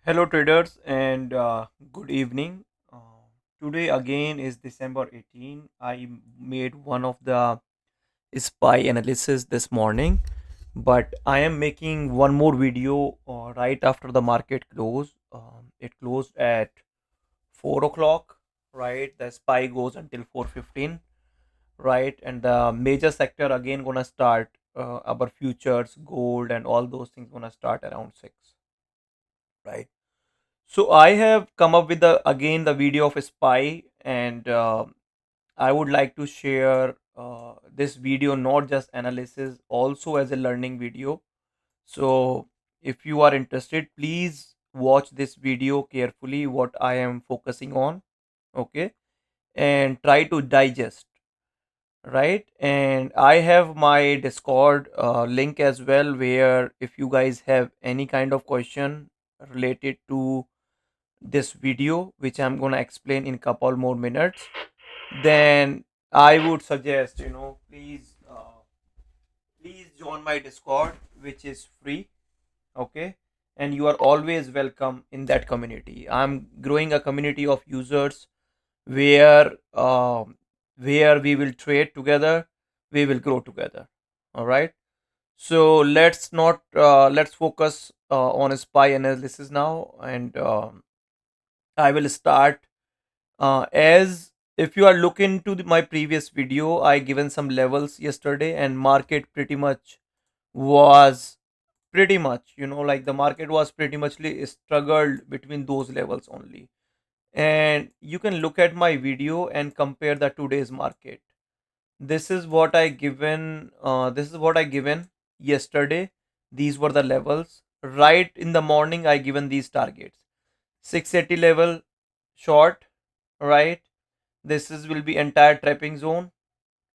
Hello, traders, and good evening. Today again is December 18. I made one of the SPY analysis this morning, but I am making one more video right after the market close. It closed at 4 o'clock, right? The SPY goes until 4:15, right? And the major sector again gonna start. Our futures, gold, and all those things gonna start around 6, right? So I have come up with the again the video of a spy, and I would like to share this video not just analysis, also as a learning video. So if you are interested, please watch this video carefully. What I am focusing on, okay, and try to digest, right? And I have my Discord link as well, where if you guys have any kind of question related to this video which I'm going to explain in couple more minutes, then I would suggest, please join my Discord, which is free, okay? And you are always welcome in that community. I'm growing a community of users where where we will trade together, we will grow together. All right, so let's focus on SPY analysis now. And I will start as if you are looking to my previous video, I given some levels yesterday, and market pretty much was pretty much, like the market was pretty much struggled between those levels only. And you can look at my video and compare the today's market. This is what I given yesterday. These were the levels. Right in the morning I given these targets. 680 level short, right? This is will be entire trapping zone,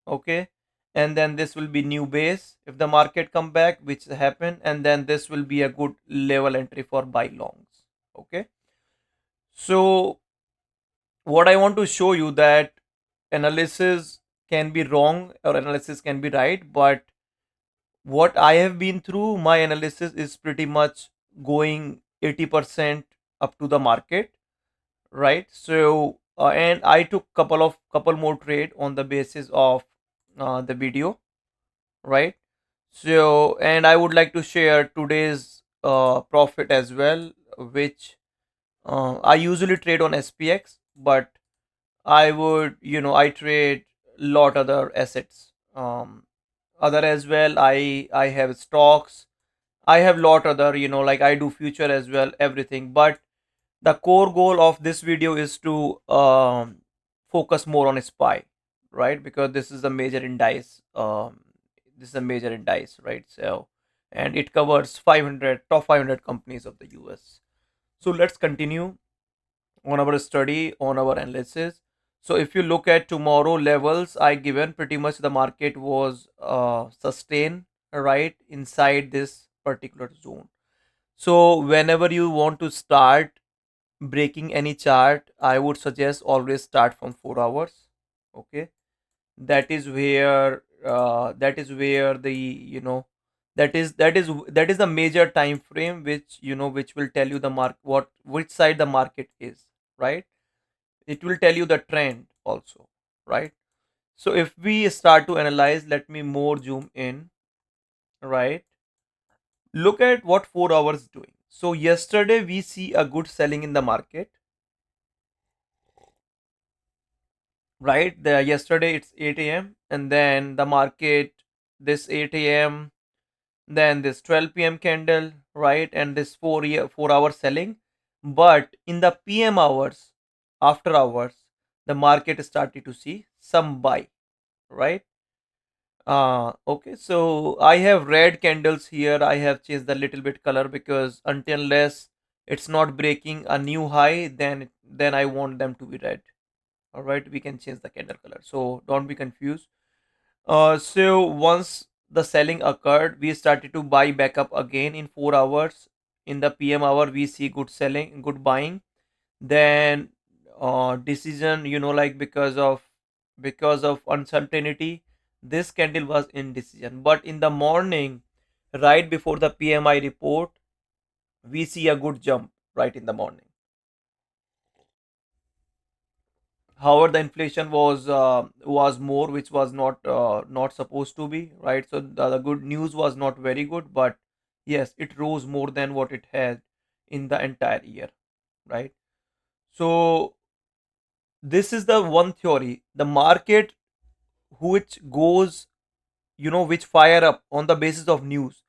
okay? And then this will be new base if the market come back, which happen, and then this will be a good level entry for buy longs, okay? So what I want to show you that analysis can be wrong or analysis can be right, but what I have been through, my analysis is pretty much going 80% up to the market, right? So and I took couple more trade on the basis of the video, right? So and I would like to share today's profit as well, which I usually trade on SPX, but I would, I trade lot other assets, other as well. I have stocks, I have lot other, like I do future as well, everything. But the core goal of this video is to focus more on SPY, right? Because this is a major indice. This is a major indice, right? So, and it covers 500 top 500 companies of the US. So let's continue on our study, on our analysis. So if you look at tomorrow levels, I given pretty much the market was sustained right inside this particular zone. So whenever you want to start breaking any chart, I would suggest always start from 4 hours, okay? That is where the, that is the major time frame which, which will tell you the mark what which side the market is, right? It will tell you the trend also, right? So if we start to analyze, let me more zoom in, right? Look at what 4 hours doing. So yesterday we see a good selling in the market, right? The yesterday it's 8 a.m. and then the market, this 8 a.m., then this 12 p.m. candle, right? And this 4 hour selling. But in the PM hours, after hours, the market started to see some buy, right? Okay, so I have red candles here. I have changed the little bit color because until unless it's not breaking a new high, then I want them to be red. All right, we can change the candle color. So don't be confused. So once the selling occurred, we started to buy back up again in 4 hours. In the PM hour, we see good selling, good buying. Then decision, like because of uncertainty, this candle was indecision. But in the morning, right before the PMI report, we see a good jump. right in the morning. However, the inflation was more, which was not supposed to be, right? So the good news was not very good, but yes, it rose more than what it had in the entire year, right? So this is the one theory. The market which goes, which fire up on the basis of news,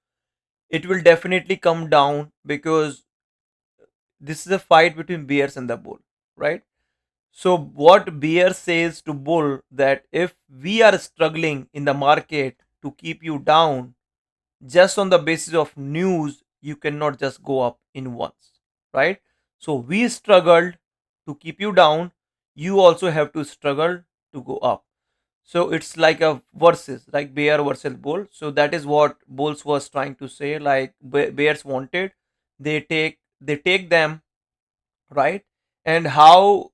it will definitely come down because this is a fight between bears and the bull, right? So what bear says to bull that if we are struggling in the market to keep you down just on the basis of news, you cannot just go up in once, right? So we struggled to keep you down, you also have to struggle to go up. So it's like a versus, like bear versus bull. So that is what bulls was trying to say, like bears wanted, they take them, right? And how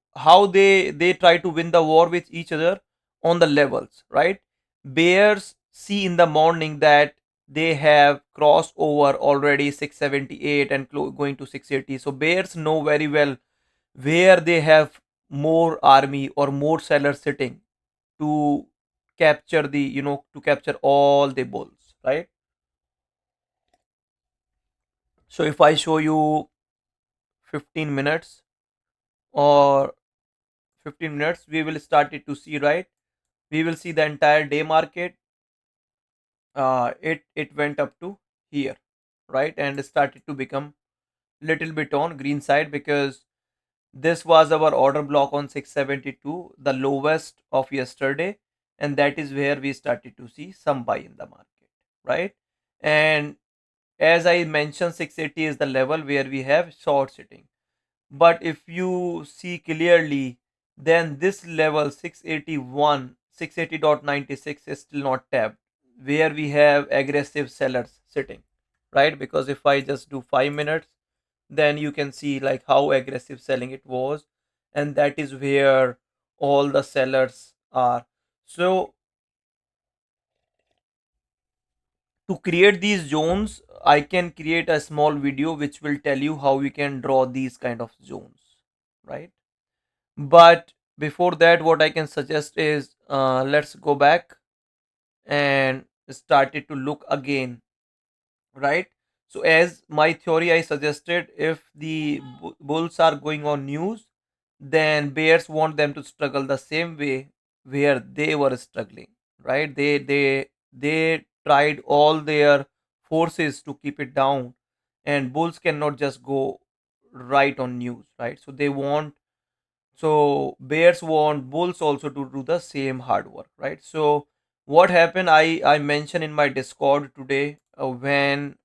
they try to win the war with each other on the levels, right? Bears see in the morning that they have crossed over already 678 and going to 680. So bears know very well where they have more army or more sellers sitting to capture the, to capture all the bulls, right? So if I show you 15 minutes or 15 minutes, we will start it to see, right? We will see the entire day market. It went up to here, right? And started to become little bit on green side because this was our order block on 672, the lowest of yesterday, and that is where we started to see some buy in the market, right? And as I mentioned, 680 is the level where we have short sitting. But if you see clearly, then this level 681, 680.96 is still not tapped, where we have aggressive sellers sitting, right? Because if I just do 5 minutes, then you can see like how aggressive selling it was, and that is where all the sellers are. So to create these zones, I can create a small video which will tell you how we can draw these kind of zones, right? But before that, what I can suggest is, let's go back and start it to look again, right? So as my theory, I suggested if the bulls are going on news, then bears want them to struggle the same way where they were struggling, right? They tried all their forces to keep it down, and bulls cannot just go right on news, right? So they want, so bears want bulls also to do the same hard work, right? So what happened, I mentioned in my discord today, when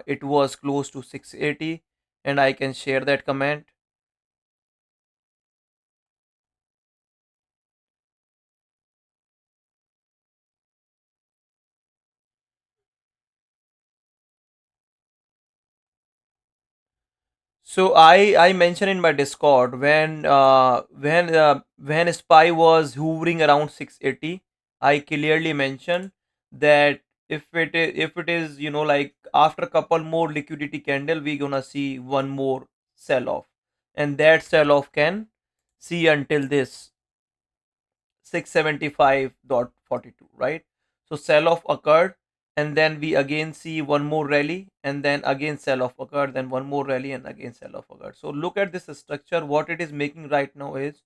it was close to 680, and I can share that comment. So I mentioned in my Discord when SPY was hovering around 680, I clearly mentioned that if it is like after a couple more liquidity candle, we gonna see one more sell off, and that sell off can see until this 675.42, right? So sell off occurred, and then we again see one more rally, and then again sell off occurred, then one more rally, and again sell off occurred. So look at this structure. What it is making right now is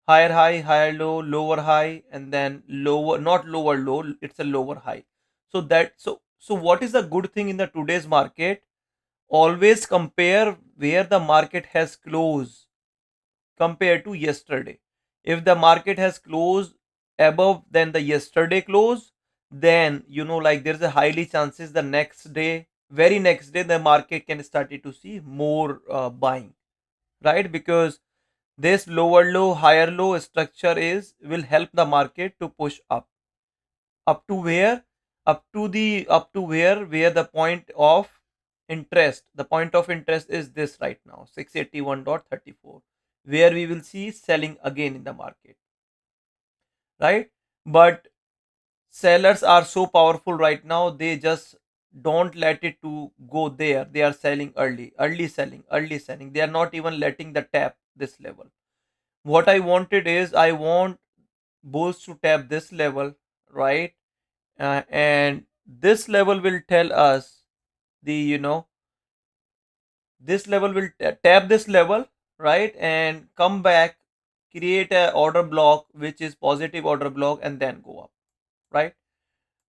higher high, higher low, lower high, and then lower, not lower low, it's a lower high. So what is the good thing in the today's market? Always compare where the market has closed compared to yesterday. If the market has closed above than the yesterday close, then like there's a highly chances the next day, very next day, the market can start to see more buying, right? Because this lower low, higher low structure is will help the market to push up to where, up to where the point of interest, the point of interest is this right now, 681.34, where we will see selling again in the market, right? But sellers are so powerful right now, they just don't let it to go there. They are selling early selling. They are not even letting the tap this level. What I wanted is I want bulls to tap this level, right? And this level will tell us the, this level will tap this level, right, and come back, create a order block which is positive order block, and then go up, right?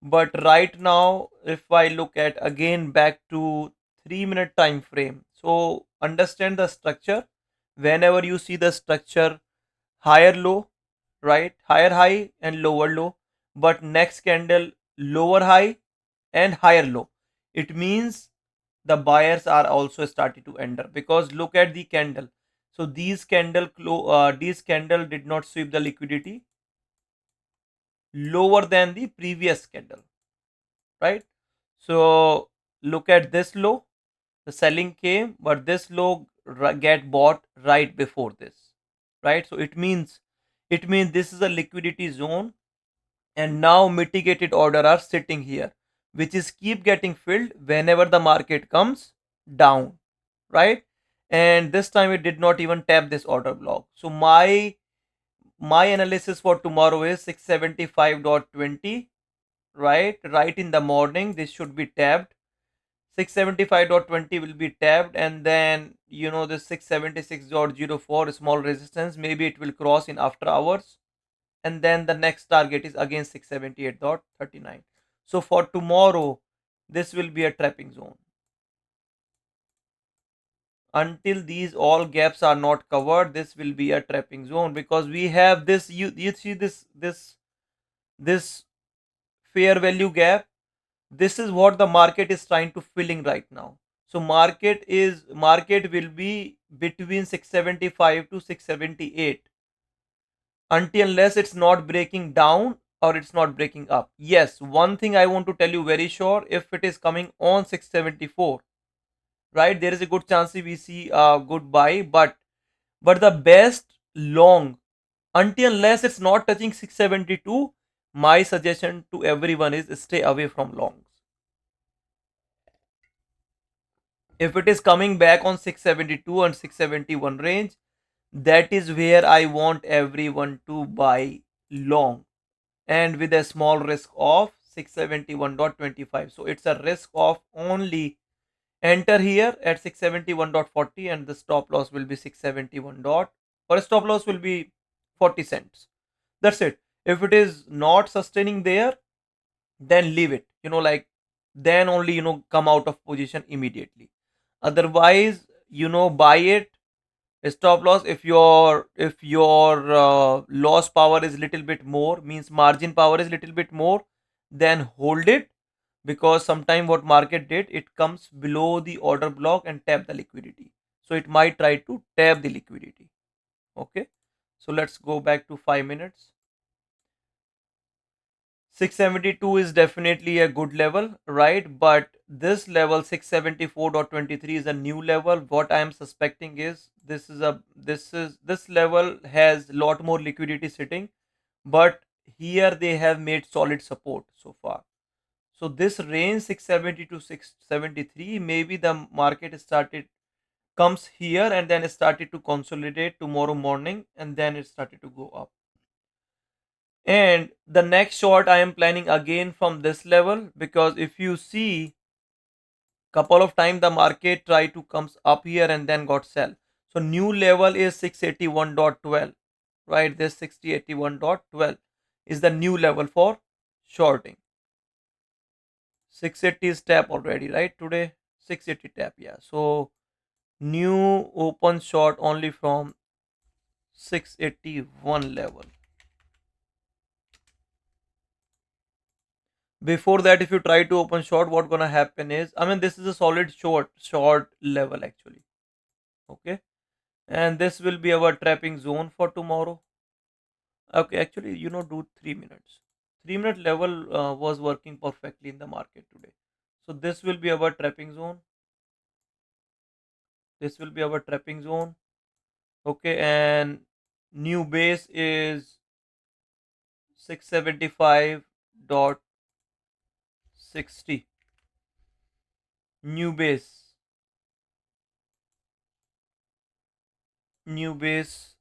But right now if I look at again back to 3 minute time frame, so understand the structure. Whenever you see the structure, higher low, right, higher high and lower low, but next candle lower high and higher low, it means the buyers are also starting to enter, because look at the candle. So these candle did not sweep the liquidity lower than the previous candle, right? So look at this low, the selling came, but this low get bought right before this, right? So it means this is a liquidity zone, and now mitigated order are sitting here, which is keep getting filled whenever the market comes down, right? And this time it did not even tap this order block. So my analysis for tomorrow is 675.20, right in the morning this should be tapped. 675.20 will be tapped, and then this 676.04 small resistance, maybe it will cross in after hours, and then the next target is again 678.39. So for tomorrow this will be a trapping zone until these all gaps are not covered. This will be a trapping zone, because we have this, you see this fair value gap. This is what the market is trying to filling right now. So market will be between 675 to 678 until unless it's not breaking down or it's not breaking up. Yes, one thing I want to tell you very sure, if it is coming on 674, right, there is a good chance we see a good buy, but the best long, until unless it's not touching 672, my suggestion to everyone is stay away from longs. If it is coming back on 672 and 671 range, that is where I want everyone to buy long, and with a small risk of 671.25. So it's a risk of only enter here at 671.40, and the stop loss will be 671 dot, or stop loss will be 40 cents. That's it. If it is not sustaining there, then leave it, like, then only come out of position immediately. Otherwise, buy it. Stop loss, if your loss power is little bit more, means margin power is little bit more, then hold it, because sometime what market did, it comes below the order block and tap the liquidity, so it might try to tap the liquidity. Okay, so let's go back to 5 minutes. 672 is definitely a good level, right? But this level 674.23 is a new level. What I am suspecting is this level has lot more liquidity sitting, but here they have made solid support so far. So this range 670 to 673, maybe the market started comes here and then it started to consolidate tomorrow morning, and then it started to go up. And the next short I am planning again from this level, because if you see, couple of times the market try to comes up here and then got sell. So new level is 681.12, right? This 681.12 is the new level for shorting. 680 is tap already, right? Today 680 tap, yeah. So new open short only from 681 level. Before that, if you try to open short, what gonna happen is, I mean, this is a solid short level actually. Okay, and this will be our trapping zone for tomorrow. Okay, actually, do 3 minutes. 3 minute level was working perfectly in the market today. So this will be our trapping zone. This will be our trapping zone. Okay, and new base is 675.60. new base, new base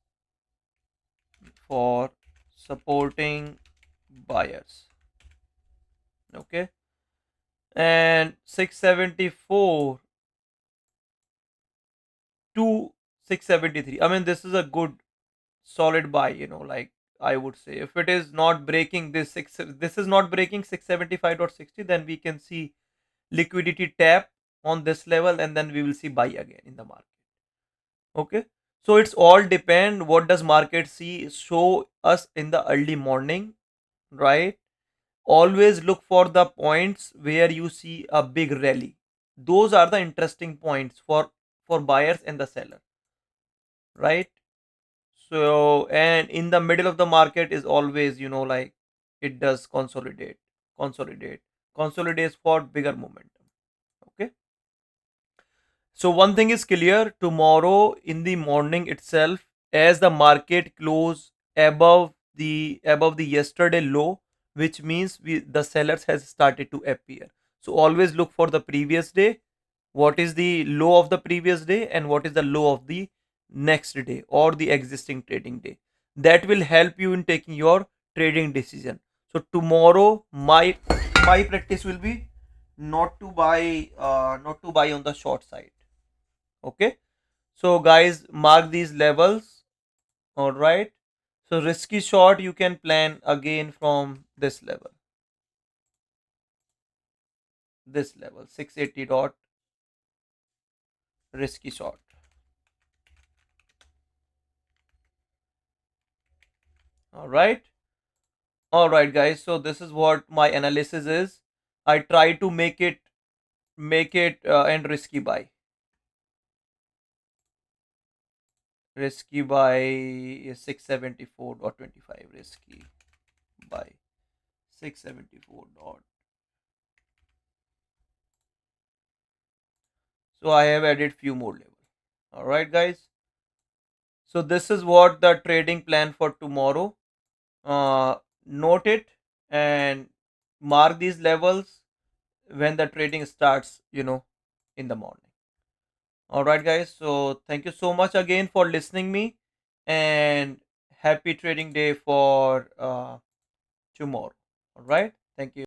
for supporting buyers. Okay, and 674 to 673. I mean, this is a good solid buy, like I would say. If it is not breaking this is not breaking 675.60, then we can see liquidity tap on this level, and then we will see buy again in the market. Okay, so it's all depend what does market see show us in the early morning, right? Always look for the points where you see a big rally. Those are the interesting points for buyers and the seller, right? So, and in the middle of the market is always, like it does consolidate, consolidates for bigger momentum. Okay. So one thing is clear, tomorrow in the morning itself, as the market close above the yesterday low, which means the sellers has started to appear. So always look for the previous day, what is the low of the previous day and what is the low of the next day or the existing trading day. That will help you in taking your trading decision. So tomorrow my practice will be not to buy on the short side. Okay, so guys, mark these levels. All right, so risky short you can plan again from this level 680 dot risky short. All right. All right, guys. So this is what my analysis is. I try to make it and risky buy is 674.25 risky buy 674 dot. So I have added few more levels. All right, guys. So this is what the trading plan for tomorrow. Note it and mark these levels when the trading starts. In the morning. All right, guys. So thank you so much again for listening me, and happy trading day for tomorrow. All right. Thank you.